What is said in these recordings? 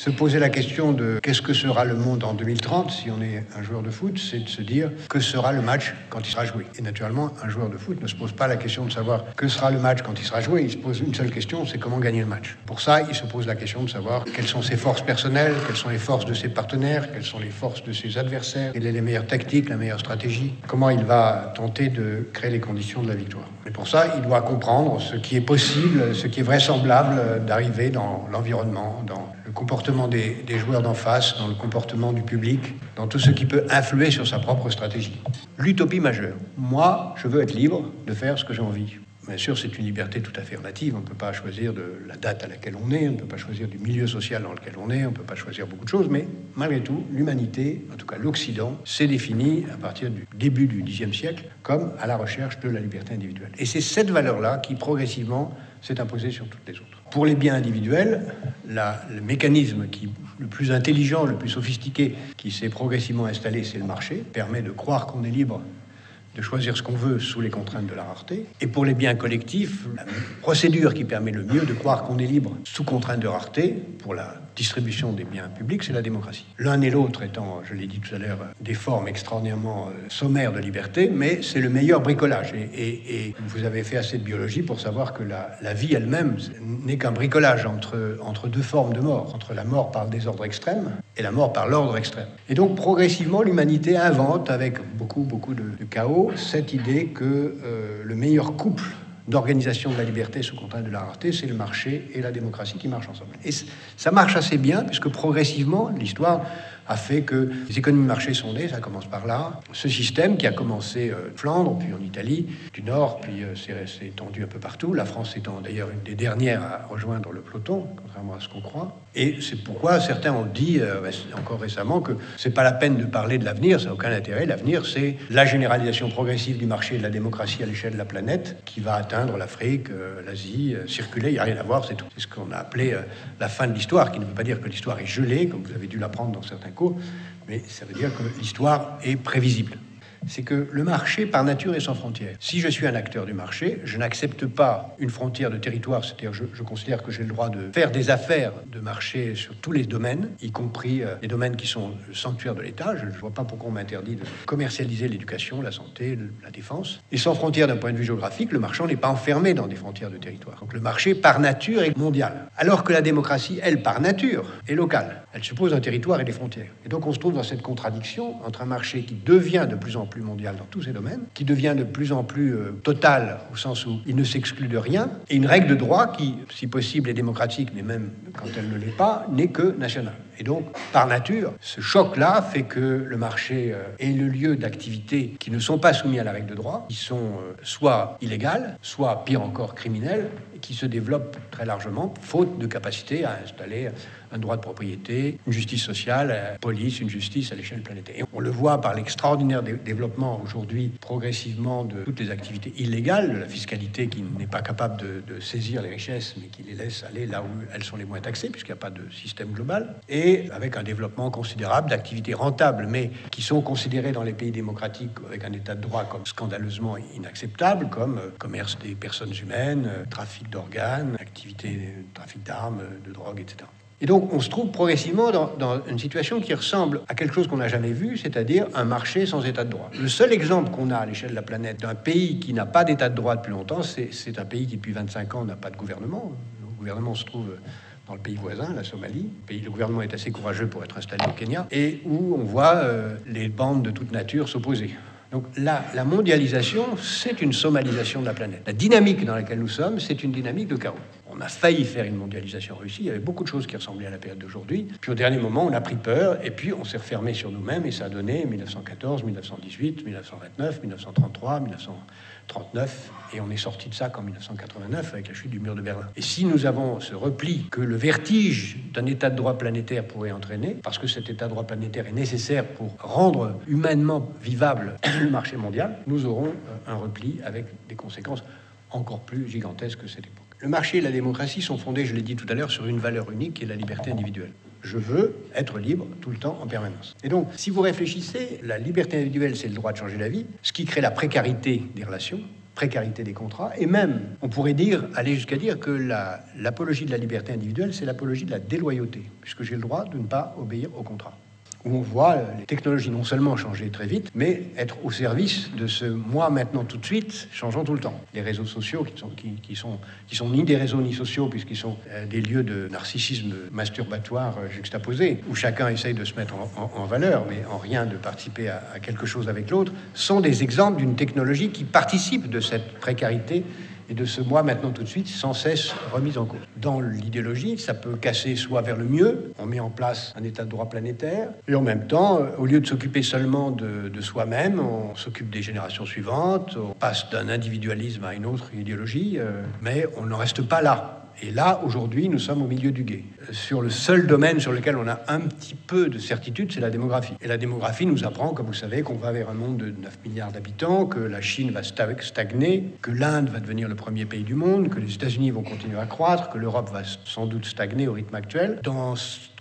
Se poser la question de qu'est-ce que sera le monde en 2030 si on est un joueur de foot, c'est de se dire que sera le match quand il sera joué. Et naturellement, un joueur de foot ne se pose pas la question de savoir que sera le match quand il sera joué. Il se pose une seule question, c'est comment gagner le match. Pour ça, il se pose la question de savoir quelles sont ses forces personnelles, quelles sont les forces de ses partenaires, quelles sont les forces de ses adversaires, quelles sont les meilleures tactiques, la meilleure stratégie, comment il va tenter de créer les conditions de la victoire. Et pour ça, il doit comprendre ce qui est possible, ce qui est vraisemblable d'arriver dans l'environnement, dans le comportement des joueurs d'en face, dans le comportement du public, dans tout ce qui peut influer sur sa propre stratégie. L'utopie majeure. Moi, je veux être libre de faire ce que j'ai envie. Bien sûr, c'est une liberté tout à fait relative. On ne peut pas choisir de la date à laquelle on est, on ne peut pas choisir du milieu social dans lequel on est, on ne peut pas choisir beaucoup de choses, mais malgré tout, l'humanité, en tout cas l'Occident, s'est définie à partir du début du Xe siècle comme à la recherche de la liberté individuelle. Et c'est cette valeur-là qui, progressivement, s'est imposée sur toutes les autres. Pour les biens individuels, le mécanisme le plus intelligent, le plus sophistiqué, qui s'est progressivement installé, c'est le marché, permet de croire qu'on est libre de choisir ce qu'on veut sous les contraintes de la rareté. Et pour les biens collectifs, la procédure qui permet le mieux de croire qu'on est libre sous contraintes de rareté, pour la distribution des biens publics, c'est la démocratie. L'un et l'autre étant, je l'ai dit tout à l'heure, des formes extraordinairement sommaires de liberté, mais c'est le meilleur bricolage. Et vous avez fait assez de biologie pour savoir que la vie elle-même n'est qu'un bricolage entre deux formes de mort, entre la mort par le désordre extrême et la mort par l'ordre extrême. Et donc, progressivement, l'humanité invente, avec beaucoup de chaos, cette idée que le meilleur couple d'organisation de la liberté sous contrainte de la rareté, c'est le marché et la démocratie qui marchent ensemble. Et ça marche assez bien, puisque progressivement, l'histoire a fait que les économies de marché sont nées, ça commence par là. Ce système qui a commencé en Flandre, puis en Italie, du Nord, puis s'est étendu un peu partout. La France étant d'ailleurs une des dernières à rejoindre le peloton, contrairement à ce qu'on croit. Et c'est pourquoi certains ont dit, encore récemment, que c'est pas la peine de parler de l'avenir, ça n'a aucun intérêt. L'avenir, c'est la généralisation progressive du marché et de la démocratie à l'échelle de la planète, qui va atteindre l'Afrique, l'Asie, circuler, il n'y a rien à voir, c'est tout. C'est ce qu'on a appelé la fin de l'histoire, qui ne veut pas dire que l'histoire est gelée, comme vous avez dû l'apprendre dans certains cours, mais ça veut dire que l'histoire est prévisible. C'est que le marché, par nature, est sans frontières. Si je suis un acteur du marché, je n'accepte pas une frontière de territoire, c'est-à-dire je considère que j'ai le droit de faire des affaires de marché sur tous les domaines, y compris les domaines qui sont le sanctuaire de l'État. Je ne vois pas pourquoi on m'interdit de commercialiser l'éducation, la santé, la défense. Et sans frontières d'un point de vue géographique, le marchand n'est pas enfermé dans des frontières de territoire. Donc le marché, par nature, est mondial. Alors que la démocratie, elle, par nature, est locale. Elle suppose un territoire et des frontières. Et donc on se trouve dans cette contradiction entre un marché qui devient de plus en plus mondial dans tous ces domaines, qui devient de plus en plus total, au sens où il ne s'exclut de rien, et une règle de droit qui, si possible, est démocratique, mais même quand elle ne l'est pas, n'est que nationale. Et donc, par nature, ce choc-là fait que le marché est le lieu d'activités qui ne sont pas soumis à la règle de droit, qui sont soit illégales, soit, pire encore, criminelles, et qui se développent très largement, faute de capacité à installer un droit de propriété, une justice sociale, une police, une justice à l'échelle planétaire. Et on le voit par l'extraordinaire développement aujourd'hui, progressivement, de toutes les activités illégales, de la fiscalité qui n'est pas capable de saisir les richesses, mais qui les laisse aller là où elles sont les moins taxées, puisqu'il n'y a pas de système global, et avec un développement considérable d'activités rentables, mais qui sont considérées dans les pays démocratiques avec un état de droit comme scandaleusement inacceptable, comme commerce des personnes humaines, trafic d'organes, activités, trafic d'armes, de drogue, etc. Et donc, on se trouve progressivement dans une situation qui ressemble à quelque chose qu'on n'a jamais vu, c'est-à-dire un marché sans état de droit. Le seul exemple qu'on a à l'échelle de la planète d'un pays qui n'a pas d'état de droit depuis longtemps, c'est un pays qui, depuis 25 ans, n'a pas de gouvernement. Le gouvernement se trouve dans le pays voisin, la Somalie. Le gouvernement est assez courageux pour être installé au Kenya, et où on voit les bandes de toute nature s'opposer. Donc la mondialisation, c'est une somalisation de la planète. La dynamique dans laquelle nous sommes, c'est une dynamique de chaos. On a failli faire une mondialisation réussie, il y avait beaucoup de choses qui ressemblaient à la période d'aujourd'hui. Puis au dernier moment, on a pris peur, et puis on s'est refermé sur nous-mêmes, et ça a donné 1914, 1918, 1929, 1933, 1939, et on est sorti de ça qu'en 1989 avec la chute du mur de Berlin. Et si nous avons ce repli que le vertige d'un état de droit planétaire pourrait entraîner, parce que cet état de droit planétaire est nécessaire pour rendre humainement vivable le marché mondial, nous aurons un repli avec des conséquences encore plus gigantesques que cette époque. Le marché et la démocratie sont fondés, je l'ai dit tout à l'heure, sur une valeur unique qui est la liberté individuelle. Je veux être libre tout le temps, en permanence. Et donc, si vous réfléchissez, la liberté individuelle, c'est le droit de changer la vie, ce qui crée la précarité des relations, précarité des contrats. Et même, on pourrait aller jusqu'à dire que l'apologie de la liberté individuelle, c'est l'apologie de la déloyauté, puisque j'ai le droit de ne pas obéir au contrat. Où on voit les technologies non seulement changer très vite, mais être au service de ce moi, maintenant, tout de suite, changeant tout le temps. Les réseaux sociaux qui sont ni des réseaux ni sociaux, puisqu'ils sont des lieux de narcissisme masturbatoire juxtaposés, où chacun essaye de se mettre en valeur, mais en rien de participer à quelque chose avec l'autre, sont des exemples d'une technologie qui participe de cette précarité et de ce moi maintenant tout de suite sans cesse remis en cause. Dans l'idéologie, ça peut casser soit vers le mieux, on met en place un état de droit planétaire, et en même temps, au lieu de s'occuper seulement de soi-même, on s'occupe des générations suivantes, on passe d'un individualisme à une autre idéologie, mais on n'en reste pas là. Et là, aujourd'hui, nous sommes au milieu du gué. Sur le seul domaine sur lequel on a un petit peu de certitude, c'est la démographie. Et la démographie nous apprend, comme vous savez, qu'on va vers un monde de 9 milliards d'habitants, que la Chine va stagner, que l'Inde va devenir le premier pays du monde, que les États-Unis vont continuer à croître, que l'Europe va sans doute stagner au rythme actuel. Dans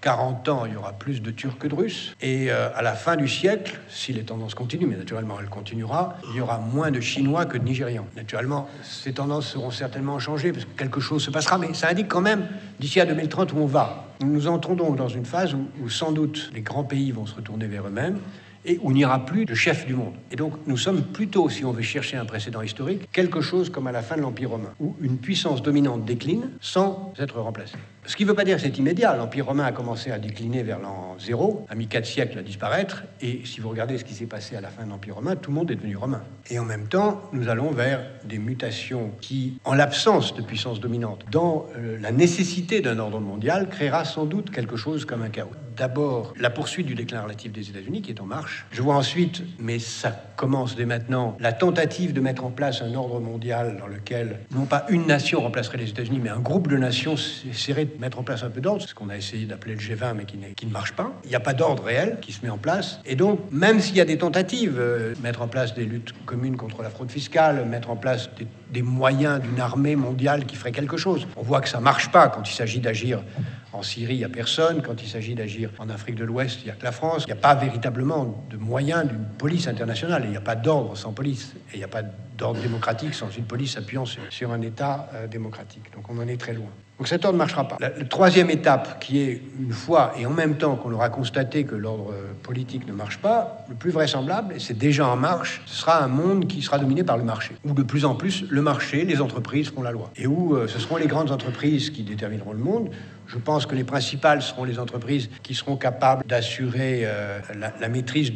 40 ans, il y aura plus de Turcs que de Russes. Et à la fin du siècle, si les tendances continuent, mais naturellement elle continuera, il y aura moins de Chinois que de Nigérians. Naturellement, ces tendances seront certainement changées parce que quelque chose se passera, mais ça indique quand même d'ici à 2030 où on va. Nous entrons donc dans une phase où sans doute les grands pays vont se retourner vers eux-mêmes et où il n'y aura plus de chef du monde. Et donc nous sommes plutôt, si on veut chercher un précédent historique, quelque chose comme à la fin de l'Empire romain, où une puissance dominante décline sans être remplacée. Ce qui ne veut pas dire que c'est immédiat. L'Empire romain a commencé à décliner vers l'an 0, a mis 4 siècles à disparaître, et si vous regardez ce qui s'est passé à la fin de l'Empire romain, tout le monde est devenu romain. Et en même temps, nous allons vers des mutations qui, en l'absence de puissance dominante, dans la nécessité d'un ordre mondial, créera sans doute quelque chose comme un chaos. D'abord, la poursuite du déclin relatif des États-Unis qui est en marche. Je vois ensuite, mais ça commence dès maintenant, la tentative de mettre en place un ordre mondial dans lequel non pas une nation remplacerait les États-Unis, mais un groupe de nations essaierait de mettre en place un peu d'ordre, ce qu'on a essayé d'appeler le G20, mais qui ne marche pas. Il n'y a pas d'ordre réel qui se met en place. Et donc, même s'il y a des tentatives, mettre en place des luttes communes contre la fraude fiscale, mettre en place des moyens d'une armée mondiale qui ferait quelque chose, on voit que ça ne marche pas quand il s'agit d'agir en Syrie, il n'y a personne. Quand il s'agit d'agir en Afrique de l'Ouest, il n'y a que la France. Il n'y a pas véritablement de moyens d'une police internationale. Il n'y a pas d'ordre sans police. Et il n'y a pas d'ordre démocratique sans une police appuyant sur un État démocratique. Donc on en est très loin. Donc cet ordre ne marchera pas. La troisième étape, qui est une fois et en même temps qu'on aura constaté que l'ordre politique ne marche pas, le plus vraisemblable, et c'est déjà en marche, ce sera un monde qui sera dominé par le marché. Où de plus en plus, le marché, les entreprises feront la loi. Et où ce seront les grandes entreprises qui détermineront le monde. Je pense que les principales seront les entreprises qui seront capables d'assurer la maîtrise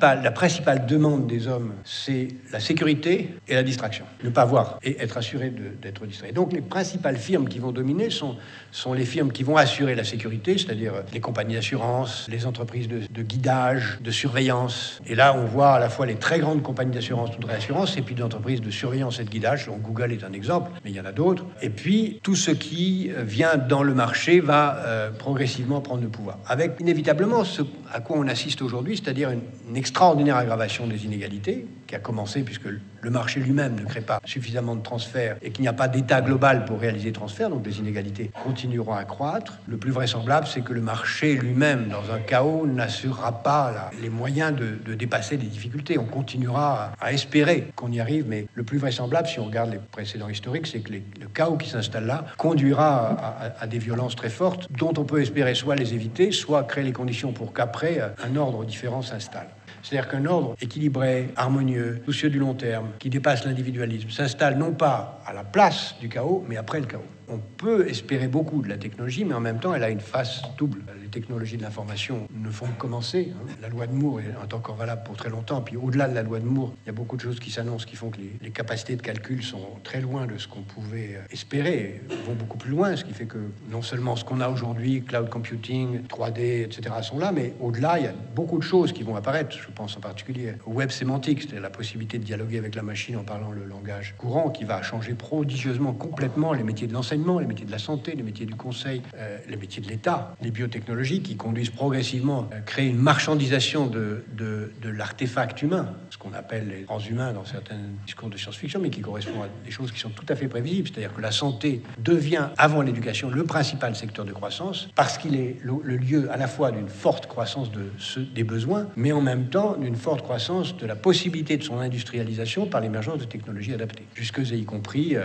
la principale demande des hommes, c'est la sécurité et la distraction. Ne pas voir et être assuré d'être distrait. Donc les principales firmes qui vont dominer sont les firmes qui vont assurer la sécurité, c'est-à-dire les compagnies d'assurance, les entreprises de guidage, de surveillance. Et là, on voit à la fois les très grandes compagnies d'assurance ou de réassurance et puis d'entreprises de surveillance et de guidage. Donc Google est un exemple, mais il y en a d'autres. Et puis tout ce qui vient dans le marché va progressivement prendre le pouvoir. Avec inévitablement ce à quoi on assiste aujourd'hui, c'est-à-dire une extraordinaire aggravation des inégalités, qui a commencé puisque le marché lui-même ne crée pas suffisamment de transferts et qu'il n'y a pas d'état global pour réaliser les transferts, donc les inégalités continueront à croître. Le plus vraisemblable, c'est que le marché lui-même, dans un chaos, n'assurera pas les moyens de dépasser les difficultés. On continuera à espérer qu'on y arrive, mais le plus vraisemblable, si on regarde les précédents historiques, c'est que le chaos qui s'installe là conduira à des violences très fortes, dont on peut espérer soit les éviter, soit créer les conditions pour qu'après, un ordre différent s'installe. C'est-à-dire qu'un ordre équilibré, harmonieux, soucieux du long terme, qui dépasse l'individualisme, s'installe non pas à la place du chaos, mais après le chaos. On peut espérer beaucoup de la technologie, mais en même temps, elle a une face double. Les technologies de l'information ne font que commencer. La loi de Moore est encore valable pour très longtemps. Puis au-delà de la loi de Moore, il y a beaucoup de choses qui s'annoncent, qui font que les capacités de calcul sont très loin de ce qu'on pouvait espérer, vont beaucoup plus loin, ce qui fait que non seulement ce qu'on a aujourd'hui, cloud computing, 3D, etc., sont là, mais au-delà, il y a beaucoup de choses qui vont apparaître. Je pense en particulier au web sémantique, c'est-à-dire la possibilité de dialoguer avec la machine en parlant le langage courant, qui va changer prodigieusement, complètement les métiers de l'enseignement. l'enseignement, les métiers de la santé, les métiers du conseil, les métiers de l'État, les biotechnologies qui conduisent progressivement à créer une marchandisation de l'artefact humain, ce qu'on appelle les transhumains dans certains discours de science-fiction, mais qui correspond à des choses qui sont tout à fait prévisibles. C'est-à-dire que la santé devient, avant l'éducation, le principal secteur de croissance, parce qu'il est le lieu à la fois d'une forte croissance des besoins, mais en même temps d'une forte croissance de la possibilité de son industrialisation par l'émergence de technologies adaptées, jusque et y compris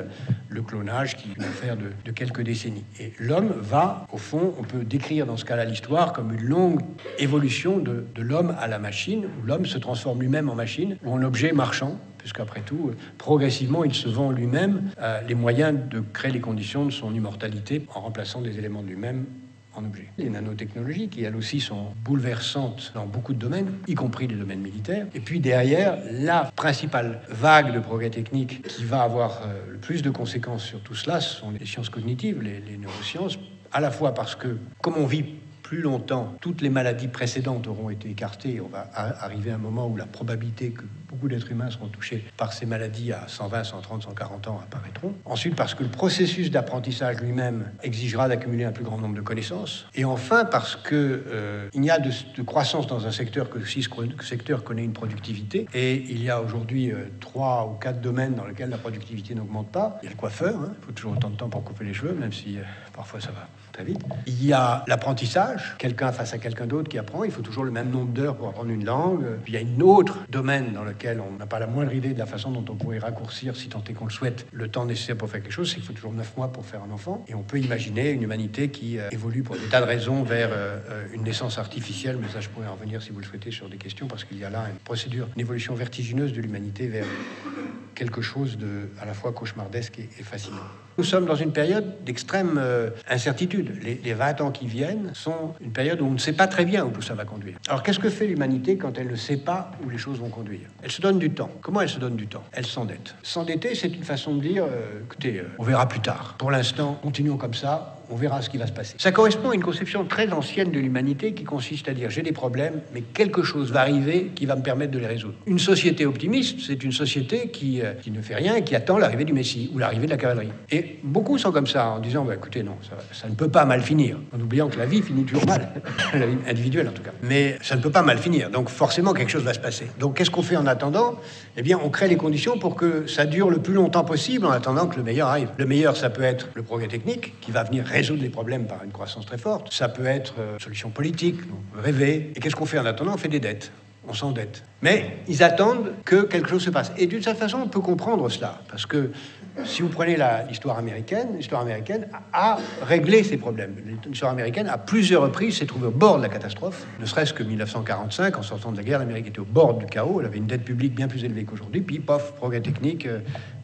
le clonage qui est une affaire de quelques décennies. Et l'homme va, au fond, on peut décrire dans ce cas-là l'histoire comme une longue évolution de l'homme à la machine, où l'homme se transforme lui-même en machine ou en objet marchand, puisqu'après tout, progressivement, il se vend lui-même les moyens de créer les conditions de son immortalité en remplaçant des éléments de lui-même en objet. Les nanotechnologies, qui elles aussi sont bouleversantes dans beaucoup de domaines, y compris les domaines militaires. Et puis derrière, la principale vague de progrès technique qui va avoir le plus de conséquences sur tout cela, ce sont les sciences cognitives, les neurosciences, à la fois parce que, comme on vit plus longtemps, toutes les maladies précédentes auront été écartées. On va arriver à un moment où la probabilité que beaucoup d'êtres humains seront touchés par ces maladies à 120, 130, 140 ans apparaîtront. Ensuite, parce que le processus d'apprentissage lui-même exigera d'accumuler un plus grand nombre de connaissances. Et enfin, parce que il n'y a de croissance dans un secteur que si ce secteur connaît une productivité. Et il y a aujourd'hui 3 ou 4 domaines dans lesquels la productivité n'augmente pas. Il y a le coiffeur, il faut toujours autant de temps pour couper les cheveux, même si parfois ça va très vite. Il y a l'apprentissage, quelqu'un face à quelqu'un d'autre qui apprend, il faut toujours le même nombre d'heures pour apprendre une langue. Puis il y a un autre domaine dans lequel on n'a pas la moindre idée de la façon dont on pourrait raccourcir, si tant est qu'on le souhaite, le temps nécessaire pour faire quelque chose, c'est qu'il faut toujours 9 mois pour faire un enfant. Et on peut imaginer une humanité qui évolue pour des tas de raisons vers une naissance artificielle, mais ça je pourrais en revenir si vous le souhaitez sur des questions, parce qu'il y a là une procédure, une évolution vertigineuse de l'humanité vers quelque chose de à la fois cauchemardesque et fascinant. Nous sommes dans une période d'extrême incertitude. Les 20 ans qui viennent sont une période où on ne sait pas très bien où tout ça va conduire. Alors qu'est-ce que fait l'humanité quand elle ne sait pas où les choses vont conduire? Elle se donne du temps. Comment elle se donne du temps? Elle s'endette. S'endetter, c'est une façon de dire, écoutez, on verra plus tard. Pour l'instant, continuons comme ça. On verra ce qui va se passer. Ça correspond à une conception très ancienne de l'humanité qui consiste à dire j'ai des problèmes, mais quelque chose va arriver qui va me permettre de les résoudre. Une société optimiste, c'est une société qui ne fait rien et qui attend l'arrivée du Messie ou l'arrivée de la cavalerie. Et beaucoup sont comme ça en disant écoutez, non, ça ne peut pas mal finir. En oubliant que la vie finit toujours mal, la vie individuelle en tout cas. Mais ça ne peut pas mal finir, donc forcément quelque chose va se passer. Donc qu'est-ce qu'on fait en attendant? Eh bien, on crée les conditions pour que ça dure le plus longtemps possible en attendant que le meilleur arrive. Le meilleur, ça peut être le progrès technique qui va venir résoudre les problèmes par une croissance très forte. Ça peut être une solution politique, on peut rêver. Et qu'est-ce qu'on fait en attendant? On fait des dettes. On s'endette. Mais ils attendent que quelque chose se passe. Et d'une certaine façon, on peut comprendre cela. Parce que si vous prenez l'histoire américaine a réglé ces problèmes. L'histoire américaine, à plusieurs reprises, s'est trouvée au bord de la catastrophe. Ne serait-ce que 1945, en sortant de la guerre, l'Amérique était au bord du chaos. Elle avait une dette publique bien plus élevée qu'aujourd'hui. Puis, pof, progrès technique,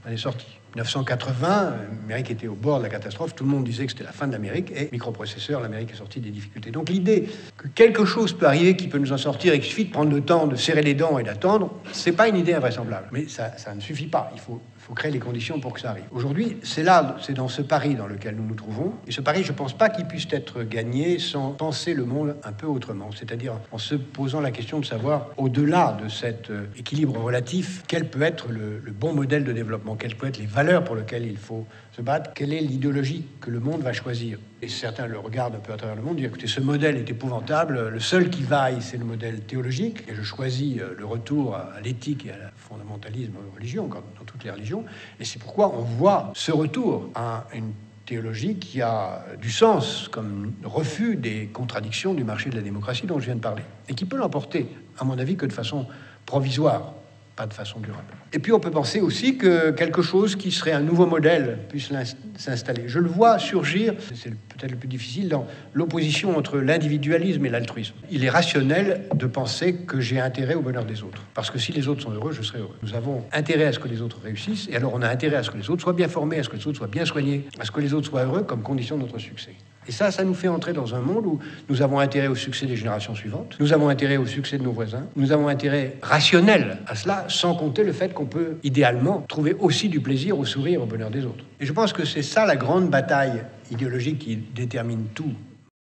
elle est sortie. 1980, l'Amérique était au bord de la catastrophe. Tout le monde disait que c'était la fin de l'Amérique. Et microprocesseurs, l'Amérique est sortie des difficultés. Donc l'idée que quelque chose peut arriver qui peut nous en sortir et qu'il suffit de prendre le temps de serrer les dents et d'attendre, c'est pas une idée invraisemblable. Mais ça ne suffit pas. Il faut créer les conditions pour que ça arrive. Aujourd'hui, c'est dans ce pari dans lequel nous nous trouvons. Et ce pari, je ne pense pas qu'il puisse être gagné sans penser le monde un peu autrement. C'est-à-dire en se posant la question de savoir, au-delà de cet équilibre relatif, quel peut être le bon modèle de développement, quelles peuvent être les valeurs pour lesquelles il faut se battre, quelle est l'idéologie que le monde va choisir. Et certains le regardent un peu à travers le monde, disent écoutez, ce modèle est épouvantable, le seul qui vaille, c'est le modèle théologique, et je choisis le retour à l'éthique et à la fondamentalisme religion, comme dans toutes les religions, et c'est pourquoi on voit ce retour à une théologie qui a du sens comme refus des contradictions du marché de la démocratie dont je viens de parler, et qui peut l'emporter, à mon avis, que de façon provisoire, pas de façon durable. Et puis on peut penser aussi que quelque chose qui serait un nouveau modèle puisse s'installer. Je le vois surgir, c'est peut-être le plus difficile, dans l'opposition entre l'individualisme et l'altruisme. Il est rationnel de penser que j'ai intérêt au bonheur des autres. Parce que si les autres sont heureux, je serai heureux. Nous avons intérêt à ce que les autres réussissent, et alors on a intérêt à ce que les autres soient bien formés, à ce que les autres soient bien soignés, à ce que les autres soient heureux comme condition de notre succès. Et ça nous fait entrer dans un monde où nous avons intérêt au succès des générations suivantes, nous avons intérêt au succès de nos voisins, nous avons intérêt rationnel à cela, sans compter le fait qu'on peut idéalement trouver aussi du plaisir au sourire, au bonheur des autres. Et je pense que c'est ça la grande bataille idéologique qui détermine tout